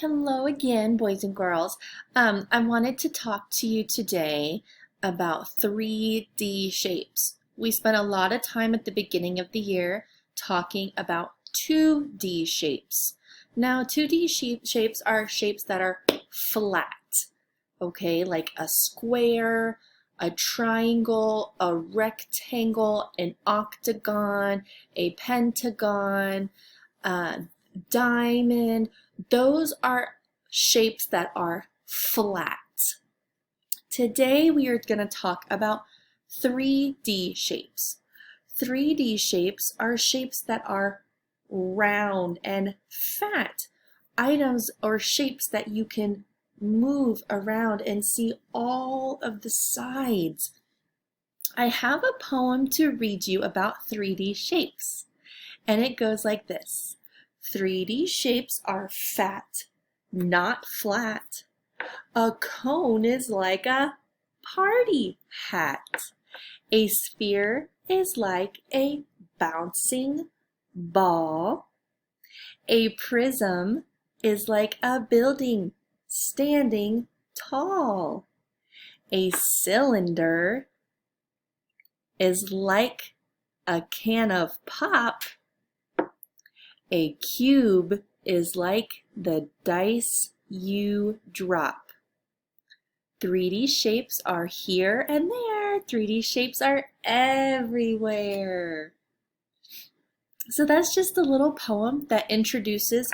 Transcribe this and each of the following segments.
Hello again, boys and girls. I wanted to talk to you today about 3D shapes. We spent a lot of time at the beginning of the year talking about 2D shapes. Now, 2D shapes are shapes that are flat, okay, like a square, a triangle, a rectangle, an octagon, a pentagon, diamond. Those are shapes that are flat. Today we are going to talk about 3D shapes. 3D shapes are shapes that are round and fat, items or shapes that you can move around and see all of the sides. I have a poem to read you about 3D shapes, and it goes like this. 3D shapes are fat, not flat. A cone is like a party hat. A sphere is like a bouncing ball. A prism is like a building standing tall. A cylinder is like a can of pop. A cube is like the dice you drop. 3D shapes are here and there. 3D shapes are everywhere. So that's just a little poem that introduces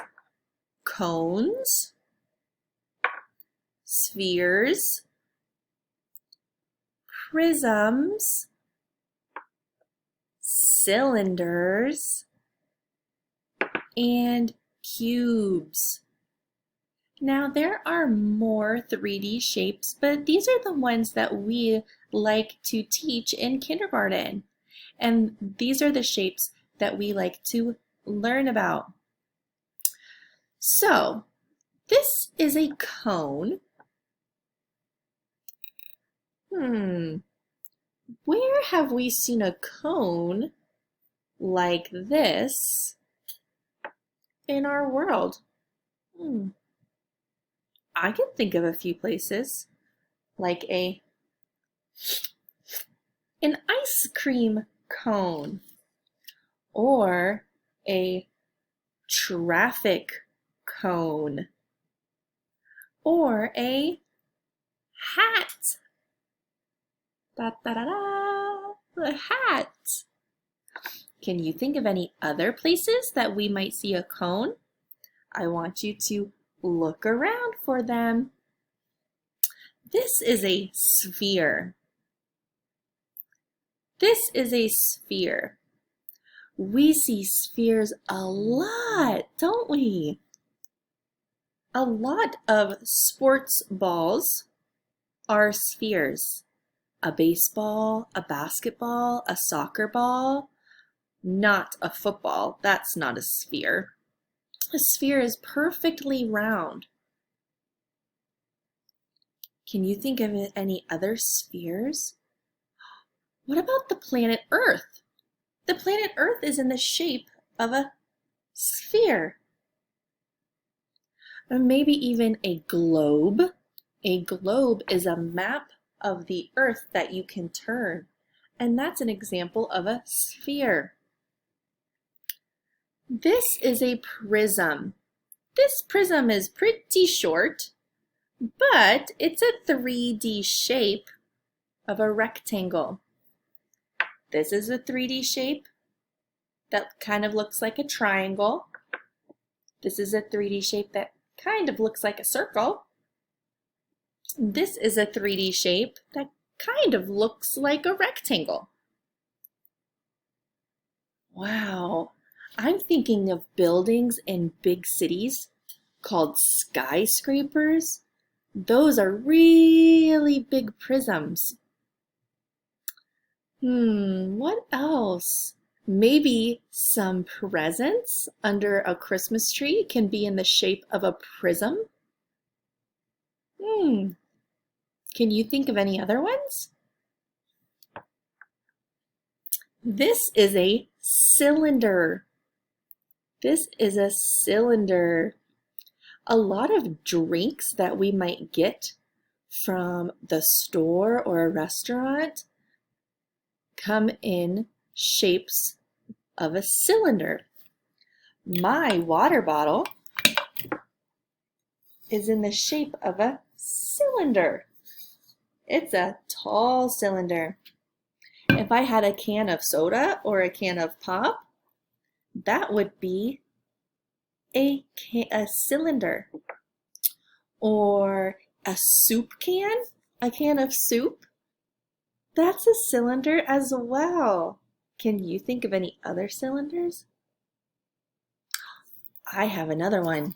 cones, spheres, prisms, cylinders, and cubes. Now there are more 3D shapes, but these are the ones that we like to teach in kindergarten. And these are the shapes that we like to learn about. So this is a cone. Where have we seen a cone like this in our world? I can think of a few places, like an ice cream cone, or a traffic cone, or a hat. Da da da da, the hat. Can you think of any other places that we might see a cone? I want you to look around for them. This is a sphere. This is a sphere. We see spheres a lot, don't we? A lot of sports balls are spheres. A baseball, a basketball, a soccer ball, not a football. That's not a sphere. A sphere is perfectly round. Can you think of any other spheres? What about the planet Earth? The planet Earth is in the shape of a sphere. Or maybe even a globe. A globe is a map of the Earth that you can turn, and that's an example of a sphere. This is a prism. This prism is pretty short, but it's a 3D shape of a rectangle. This is a 3D shape that kind of looks like a triangle. This is a 3D shape that kind of looks like a circle. This is a 3D shape that kind of looks like a rectangle. Wow, I'm thinking of buildings in big cities called skyscrapers. Those are really big prisms. What else? Maybe some presents under a Christmas tree can be in the shape of a prism. Can you think of any other ones? This is a cylinder. This is a cylinder. A lot of drinks that we might get from the store or a restaurant come in shapes of a cylinder. My water bottle is in the shape of a cylinder. It's a tall cylinder. If I had a can of soda or a can of pop, that would be a cylinder. Or a soup can, a can of soup, that's a cylinder as well. Can you think of any other cylinders? I have another one.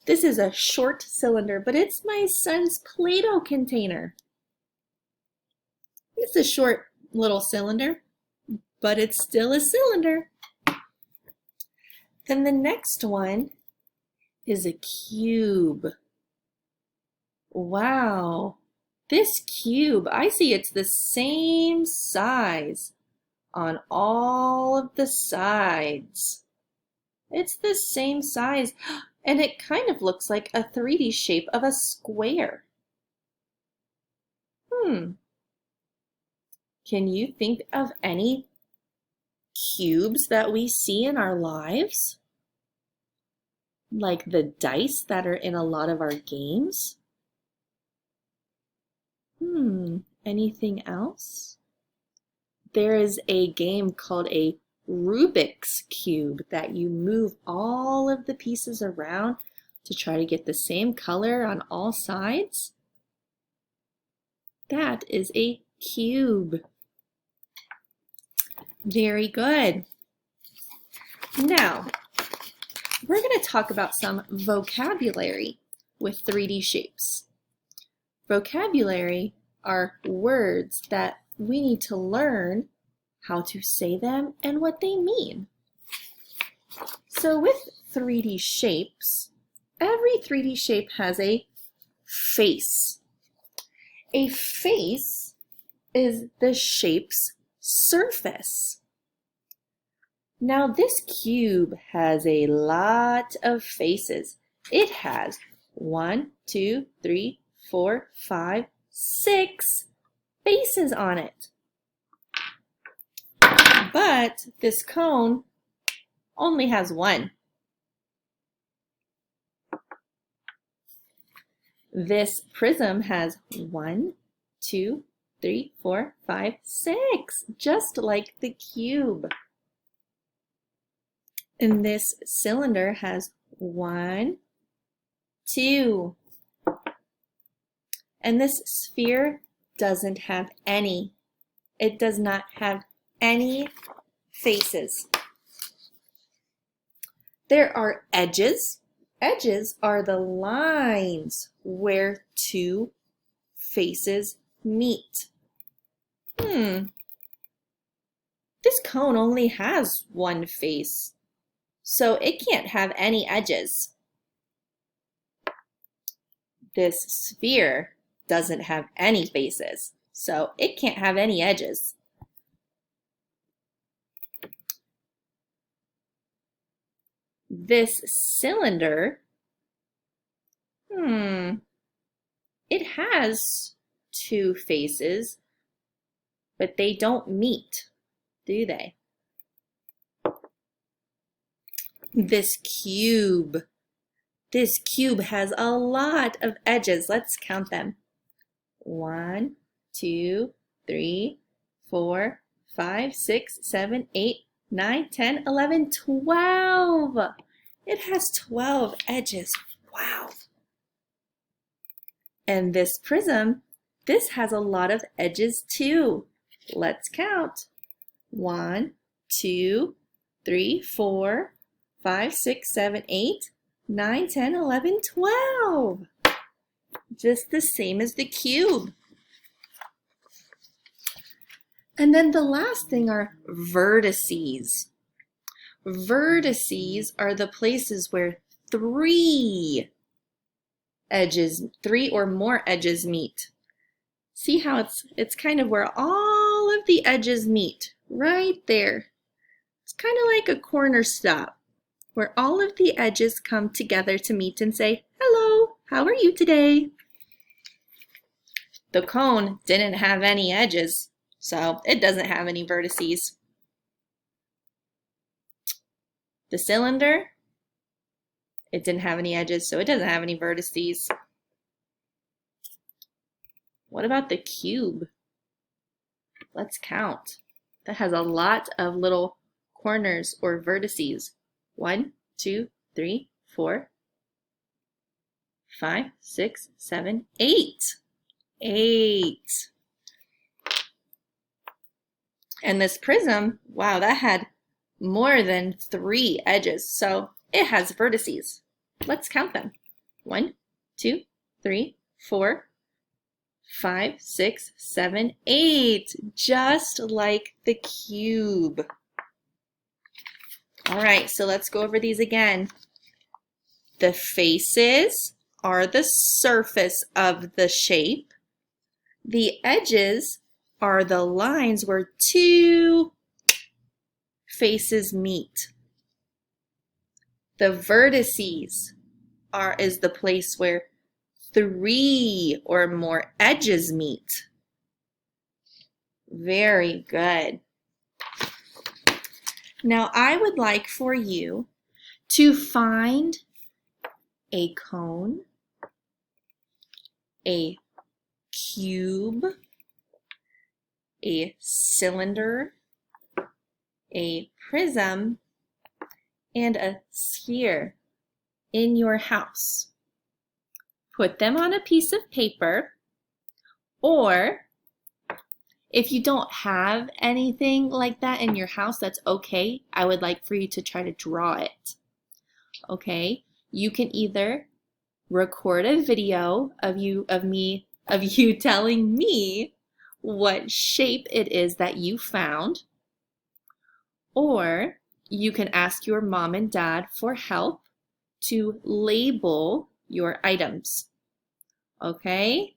This is a short cylinder, but it's my son's Play-Doh container. It's a short little cylinder, but it's still a cylinder. Then the next one is a cube. Wow, this cube, I see it's the same size on all of the sides. It's the same size, and it kind of looks like a 3D shape of a square. Can you think of any cubes that we see in our lives? Like the dice that are in a lot of our games? Anything else? There is a game called a Rubik's Cube that you move all of the pieces around to try to get the same color on all sides. That is a cube. Very good. Now, we're going to talk about some vocabulary with 3D shapes. Vocabulary are words that we need to learn how to say them and what they mean. So with 3D shapes, every 3D shape has a face. A face is the shape's surface. Now this cube has a lot of faces. It has 1, 2, 3, 4, 5, 6 faces on it. But this cone only has one. This prism has 1, 2, 3, 4, 5, 6, just like the cube. And this cylinder has 1, 2. And this sphere doesn't have any. It does not have any faces. There are edges. Edges are the lines where two faces meet. This cone only has one face, so it can't have any edges. This sphere doesn't have any faces, so it can't have any edges. This cylinder, it has two faces, but they don't meet, do they? This cube has a lot of edges. Let's count them. 1, 2, 3, 4, 5, 6, 7, 8, 9, 10, 11, 12. It has 12 edges. Wow. And this prism, this has a lot of edges too. Let's count. 1, 2, 3, 4, 5, 6, 7, 8, 9, 10, 11, 12. Just the same as the cube. And then the last thing are vertices. Vertices are the places where three or more edges meet. See how it's kind of where all of the edges meet, right there. It's kind of like a corner stop. where all of the edges come together to meet and say, "Hello, how are you today?" The cone didn't have any edges, so it doesn't have any vertices. The cylinder, it didn't have any edges, so it doesn't have any vertices. What about the cube? Let's count. That has a lot of little corners or vertices. 1, 2, 3, 4, 5, 6, 7, 8. 8. And this prism, wow, that had more than 3 edges, so it has vertices. Let's count them. 1, 2, 3, 4, 5, 6, 7, 8, just like the cube. All right, so let's go over these again. The faces are the surface of the shape. The edges are the lines where 2 faces meet. The vertices is the place where 3 or more edges meet. Very good. Now I would like for you to find a cone, a cube, a cylinder, a prism, and a sphere in your house. Put them on a piece of paper, or if you don't have anything like that in your house, that's okay. I would like for you to try to draw it. Okay? You can either record a video of you telling me what shape it is that you found, or you can ask your mom and dad for help to label your items. Okay?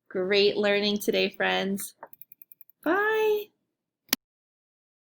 Great learning today, friends. Bye.